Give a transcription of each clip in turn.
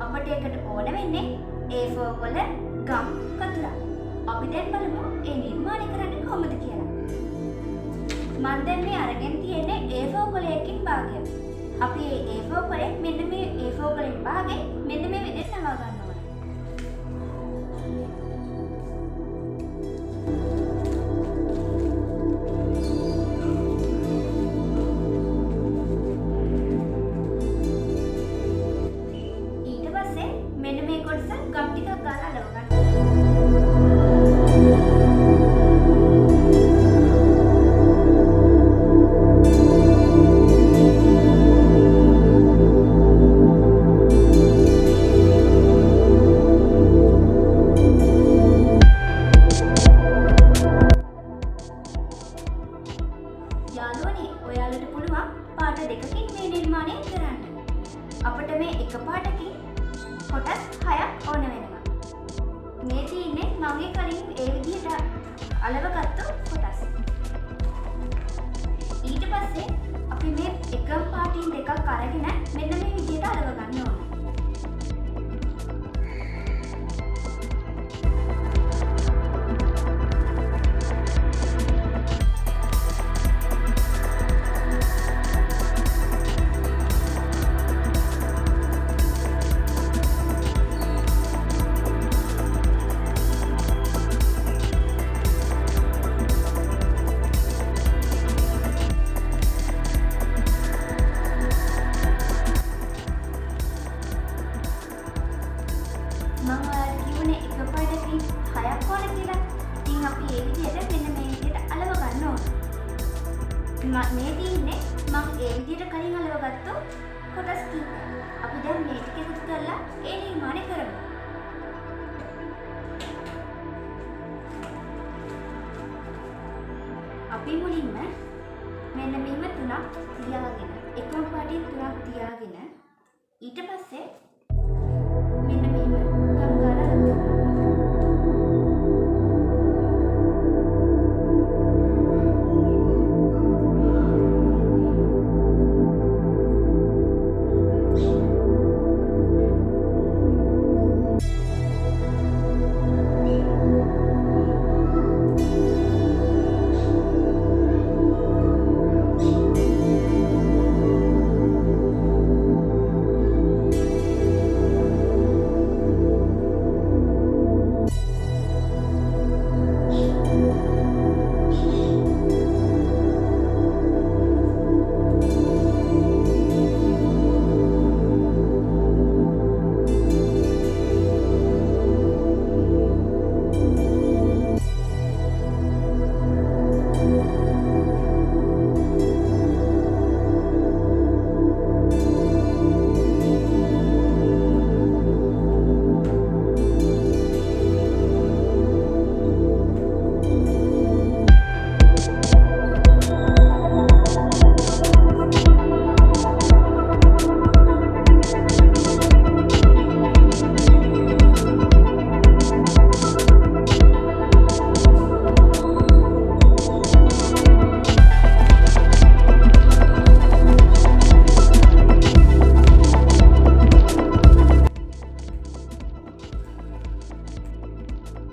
අපට ඒකට ඕන වෙන්නේ A4 වල ගම් කතුරක්. අපි දැන් බලමු ඒ නිර්මාණය කරන්නේ කොහොමද කියලා. මම දැන් මේ අරගෙන තියෙන්නේ A4 කොලයකින් භාගයක්. අපි මේ A4 කොලේ මෙන්න මේ A4 කොලෙන් භාගේ මෙන්න මේ විදිහට නවා ගන්න ඕනේ. ඊට පස්සේ මෙන්න මේ කොටස ගම් ටිකක් ගාලා අලව ගන්න. යාළුවනේ ඔයාලට පුළුවන් පාට දෙකකින් මේ නිර්මාණය කරන්න. අපිට මේ එක පාටකින් කොටස් 6ක් ඕන වෙනවා. මේ තියෙන්නේ මම කලින් ඒ විදිහට අලවගත්තු කොටස්. ඊට පස්සේ අපි මේ එක පාටින් දෙකක් අරගෙන මෙන්න මේ විදිහට අලව ගන්න ඕන. මම ඔයාලට කිව්වනේ එක පාටකින් 6ක් ඕන කියලා. ඉතින් අපි ඒ විදිහට මෙන්න මේ විදිහට අලව ගන්න ඕන. මේ තියෙන්නේ මම ඒ විදිහට කලින් අලවගත්තු කොටස් කිහිපයක්. අපි දැන් මේ ටික එකතු කරලා ඒ නිර්මාණය කරමු. අපි මුලින්ම මෙන්න මෙහෙම තුනක් තියාගෙන එකම පාටින් තුනක් තියාගෙන ඊට පස්සේ මෙන්න මෙහෙම ගම් ගාලා ගන්නවා.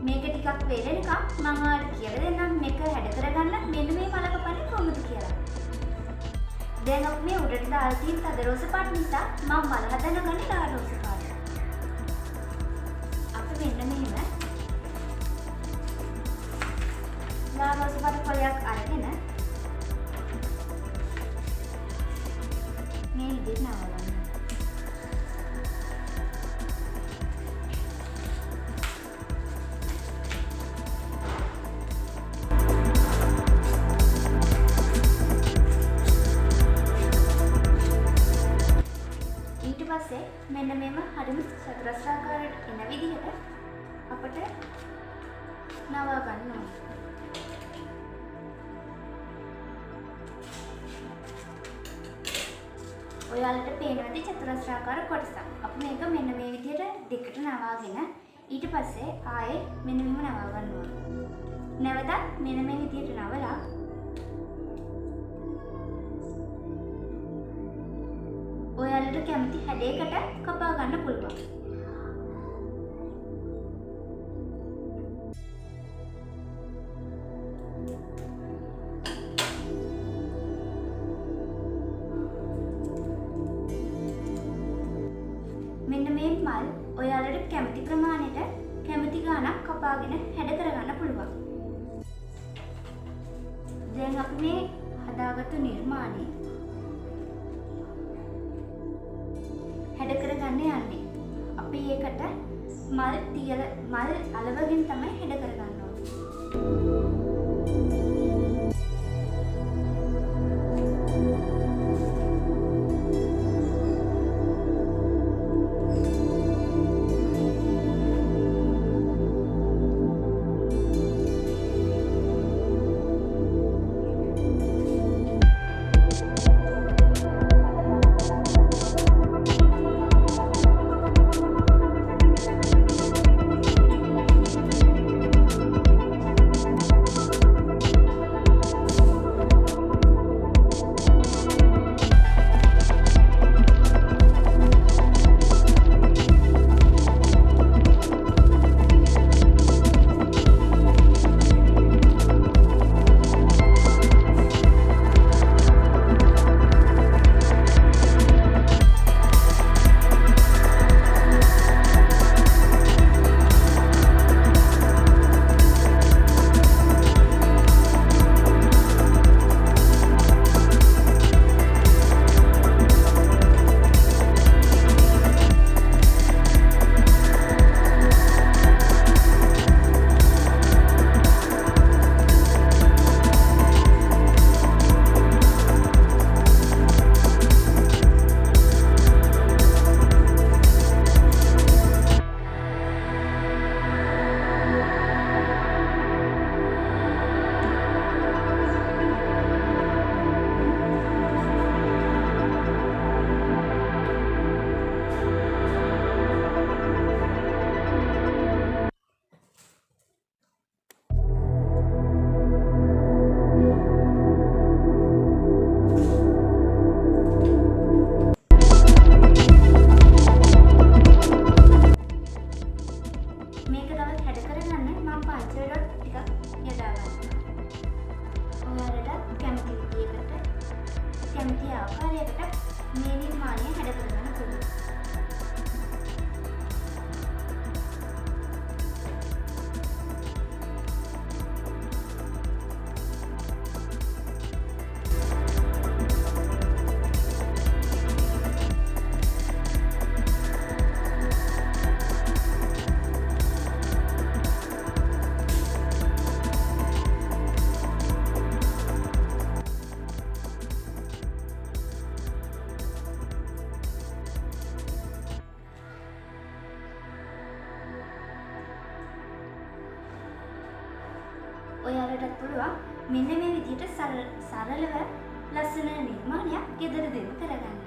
මේක ටිකක් වේලෙනකම් මම ඔයාලට කියලා දෙන්නම් මේක හැඩ කරගන්න මෙන්න මේ මල කපන්නේ කොහොමද කියලා. දැන් අපි මේ උඩට දාලා තියෙන තද රෝස පාට නිසා මම මල හදනගන්නේ ලා රෝස පාට. අපි මෙන්න මෙහෙම ලා රෝස පාට කොලයක් අරගෙන මේ විදිහට නවලන්න. මෙන්න මෙම හරිම චතුරස්‍රාකාරයට එන විදිහට අපට නවා ගන්න ඕනේ. ඔයාලට පේනවා ඇති චතුරස්‍රාකාර කොටසක්. අපි මේක මෙන්න මේ විදිහට දෙකට නවාගෙන ඊට පස්සේ ආයේ මෙන්න මෙහෙම නවා ගන්න ඕනේ. නැවතත් මෙන්න මේ විදිහට නවලා ඔයාලට කැමති හැඩයකට කපා ගන්න පුළුවන්. මෙන්න මේ මල් ඔයාලට කැමති ප්‍රමාණයට කැමති ගාණක් කපාගෙන හැඩ කරගන්න පුළුවන්. දැන් අපි මේ හදාගත්තු නිර්මාණය හැඩ කරගන්න යන්නේ. අපි ඒකට මල් අලවගෙන තමයි හැඩ කරගන්න ඕනේ. මේක තවත් හැඩ කරගන්න මම පන්සල් ඩොට් ටිකක් යොදා ගන්නවා. ඔයාලට කැමති විදියකට කැමති ආකාරයකට මේ නිර්මාණය හැඩ කරගන්න පුළුවන්. ඔයාලටත් පුළුවන් මෙන්න මේ විදිහට සරලව ලස්සන නිර්මාණයක් ගෙදරදීම කරගන්න.